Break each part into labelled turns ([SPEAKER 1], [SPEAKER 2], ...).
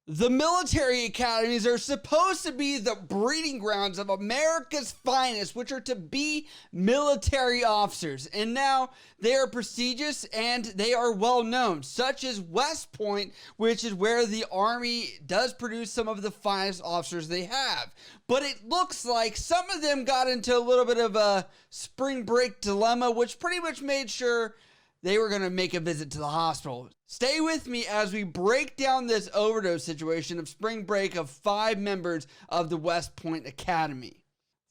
[SPEAKER 1] The military academies are supposed to be the breeding grounds of America's finest, which are to be military officers. And now they are prestigious and they are well known, such as West Point, which is where the Army does produce some of the finest officers they have. But it looks like some of them got into a little bit of a spring break dilemma, which pretty much made sure they were going to make a visit to the hospital. Stay with me as we break down this overdose situation of spring break of 5 members of the West Point Academy.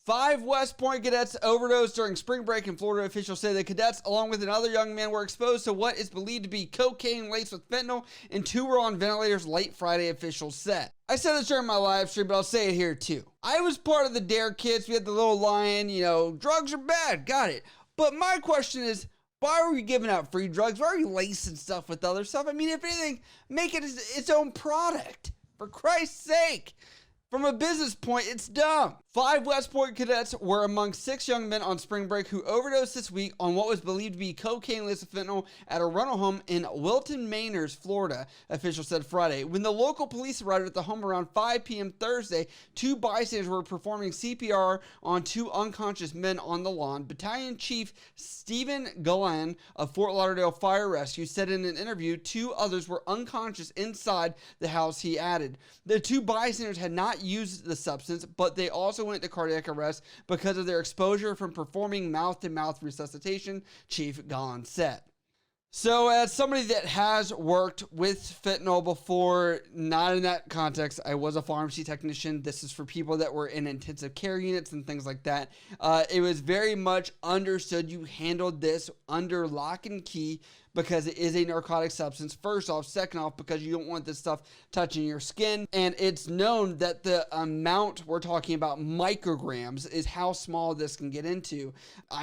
[SPEAKER 1] 5 West Point cadets overdosed during spring break in Florida. Officials say the cadets, along with another young man, were exposed to what is believed to be cocaine laced with fentanyl, and 2 were on ventilators late Friday, officials said. I said this during my live stream, but I'll say it here too. I was part of the DARE kids. We had the little lion, drugs are bad, got it. But my question is, why are we giving out free drugs? Why are we lacing stuff with other stuff? I mean, if anything, make it its own product. For Christ's sake. From a business point, it's dumb. 5 West Point cadets were among 6 young men on spring break who overdosed this week on what was believed to be cocaine-laced fentanyl at a rental home in Wilton Manors, Florida, officials said Friday. When the local police arrived at the home around 5 p.m. Thursday, 2 bystanders were performing CPR on 2 unconscious men on the lawn. Battalion Chief Stephen Gullan of Fort Lauderdale Fire Rescue said in an interview 2 others were unconscious inside the house, he added. The 2 bystanders had not used the substance, but they also went into cardiac arrest because of their exposure from performing mouth-to-mouth resuscitation, Chief Gullan said. So as somebody that has worked with fentanyl before, not in that context, I was a pharmacy technician. This is for people that were in intensive care units and things like that. It was very much understood you handled this under lock and key because it is a narcotic substance. First off, second off, because you don't want this stuff touching your skin. And it's known that the amount we're talking about, micrograms, is how small this can get into.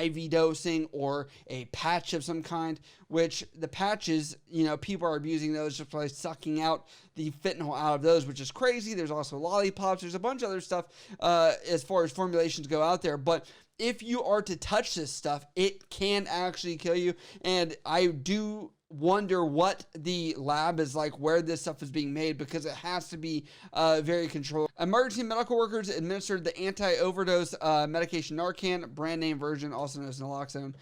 [SPEAKER 1] IV dosing or a patch of some kind, which the patches, people are abusing those just by sucking out the fentanyl out of those, which is crazy. There's also lollipops. There's a bunch of other stuff as far as formulations go out there. But if you are to touch this stuff, it can actually kill you. And I do wonder what the lab is like where this stuff is being made, because it has to be very controlled. Emergency medical workers administered the anti-overdose medication Narcan, brand name version, also known as naloxone.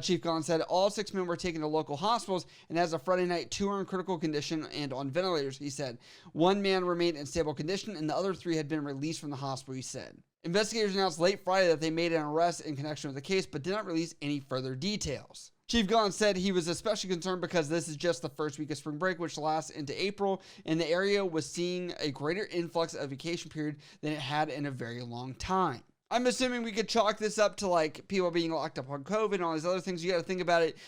[SPEAKER 1] Chief Gullan said all 6 men were taken to local hospitals, and as of Friday night, 2 are in critical condition and on ventilators, he said. 1 man remained in stable condition, and the other 3 had been released from the hospital, he said. Investigators announced late Friday that they made an arrest in connection with the case, but did not release any further details. Chief Gullan said he was especially concerned because this is just the first week of spring break, which lasts into April, and the area was seeing a greater influx of vacation period than it had in a very long time. I'm assuming we could chalk this up to like people being locked up on COVID and all these other things. You got to think about it.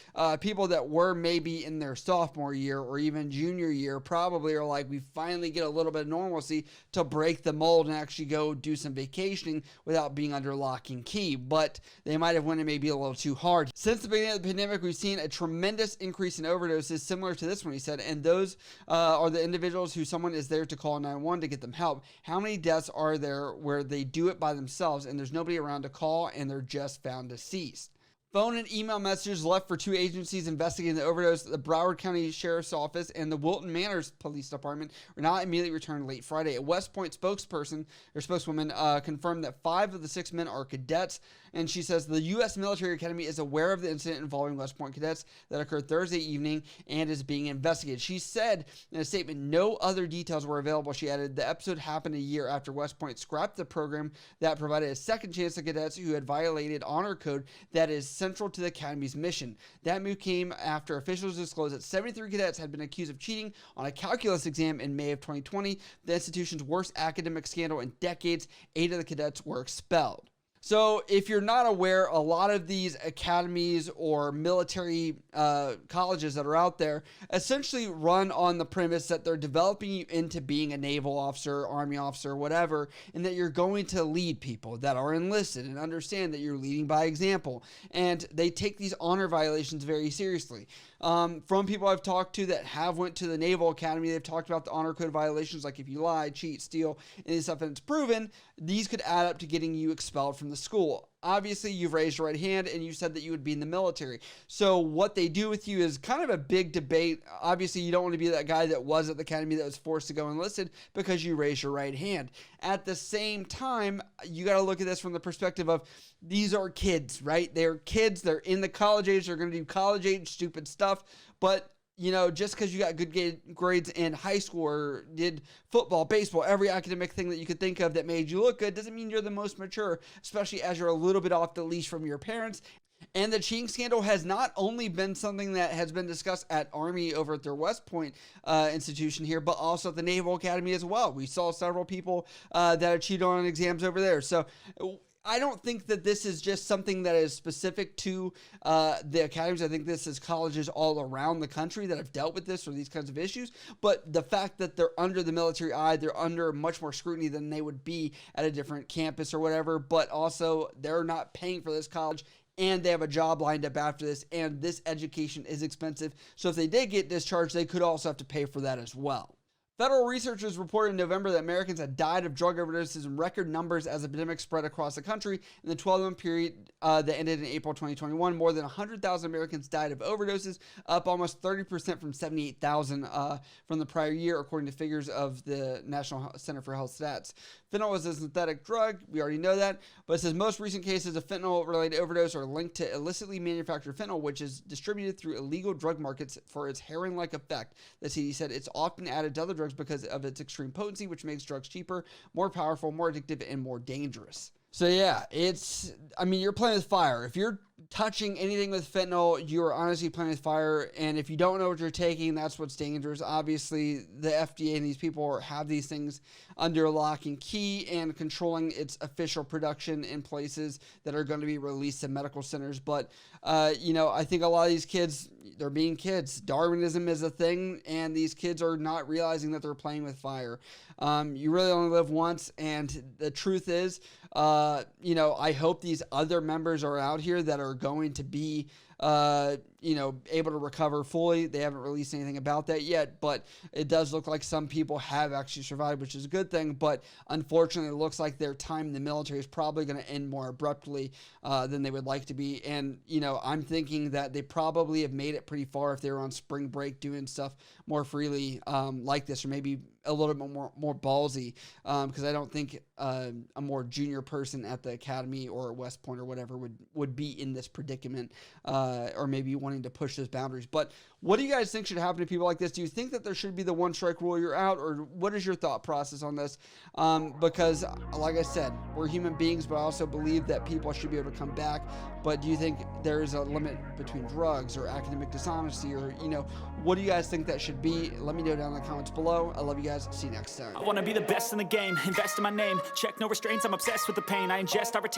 [SPEAKER 1] People that were maybe in their sophomore year or even junior year probably are like, we finally get a little bit of normalcy to break the mold and actually go do some vacationing without being under lock and key. But they might have went in maybe a little too hard. Since the beginning of the pandemic, we've seen a tremendous increase in overdoses similar to this one, he said. And those are the individuals who someone is there to call 911 to get them help. How many deaths are there where they do it by themselves and there's nobody around to call and they're just found deceased? Phone and email messages left for 2 agencies investigating the overdose, the Broward County Sheriff's Office and the Wilton Manors Police Department, were not immediately returned late Friday. A West Point spokeswoman confirmed that 5 of the 6 men are cadets, and she says the U.S. Military Academy is aware of the incident involving West Point cadets that occurred Thursday evening and is being investigated. She said in a statement no other details were available. She added the episode happened a year after West Point scrapped the program that provided a second chance to cadets who had violated honor code that is central to the Academy's mission. That move came after officials disclosed that 73 cadets had been accused of cheating on a calculus exam in May of 2020, the institution's worst academic scandal in decades. 8 of the cadets were expelled. So if you're not aware, a lot of these academies or military colleges that are out there essentially run on the premise that they're developing you into being a naval officer, army officer, whatever, and that you're going to lead people that are enlisted and understand that you're leading by example. And they take these honor violations very seriously. From people I've talked to that have went to the Naval Academy, they've talked about the honor code violations, like if you lie, cheat, steal, and stuff, and it's proven, these could add up to getting you expelled from the school. obviously you've raised your right hand and you said that you would be in the military. So what they do with you is kind of a big debate. Obviously, you don't want to be that guy that was at the academy that was forced to go enlisted because you raised your right hand. At the same time, you got to look at this from the perspective of these are kids, right? They're kids. They're in the college age. They're going to do college age stupid stuff. But you know, just because you got good grades in high school or did football, baseball, every academic thing that you could think of that made you look good doesn't mean you're the most mature, especially as you're a little bit off the leash from your parents. And the cheating scandal has not only been something that has been discussed at Army over at their West Point institution here, but also at the Naval Academy as well. We saw several people that had cheated on exams over there. So I don't think that this is just something that is specific to the academies. I think this is colleges all around the country that have dealt with this or these kinds of issues. But the fact that they're under the military eye, they're under much more scrutiny than they would be at a different campus or whatever. But also, they're not paying for this college, and they have a job lined up after this, and this education is expensive. So if they did get discharged, they could also have to pay for that as well. Federal researchers reported in November that Americans had died of drug overdoses in record numbers as the epidemic spread across the country. In the 12-month period that ended in April 2021, more than 100,000 Americans died of overdoses, up almost 30% from 78,000 from the prior year, according to figures of the National Center for Health Stats. Fentanyl is a synthetic drug. We already know that. But it says most recent cases of fentanyl-related overdose are linked to illicitly manufactured fentanyl, which is distributed through illegal drug markets for its heroin-like effect. The CDC said it's often added to other drugs because of its extreme potency, which makes drugs cheaper, more powerful, more addictive, and more dangerous. So yeah, you're playing with fire. If you're touching anything with fentanyl, you're honestly playing with fire. And if you don't know what you're taking, that's what's dangerous. Obviously, the FDA and these people have these things under lock and key and controlling its official production in places that are going to be released to medical centers. But, I think a lot of these kids, they're being kids. Darwinism is a thing, and these kids are not realizing that they're playing with fire. You really only live once, and the truth is, I hope these other members are out here that are going to be, able to recover fully. They haven't released anything about that yet, but it does look like some people have actually survived, which is a good thing. But unfortunately, it looks like their time in the military is probably going to end more abruptly than they would like to be. And, I'm thinking that they probably have made it pretty far if they were on spring break doing stuff more freely like this, or maybe a little bit more ballsy, because I don't think a more junior person at the academy or West Point or whatever would be in this predicament, or maybe wanting to push those boundaries. But what do you guys think should happen to people like this? Do you think that there should be the one strike rule, you're out, or what is your thought process on this? Because like I said, we're human beings, but I also believe that people should be able to come back. But do you think there is a limit between drugs or academic dishonesty, or, what do you guys think that should be? Let me know down in the comments below. I love you guys. See you next time.
[SPEAKER 2] I want to be the best in the game, invest in my name, check no restraints, I'm obsessed with the pain I ingest, I retain.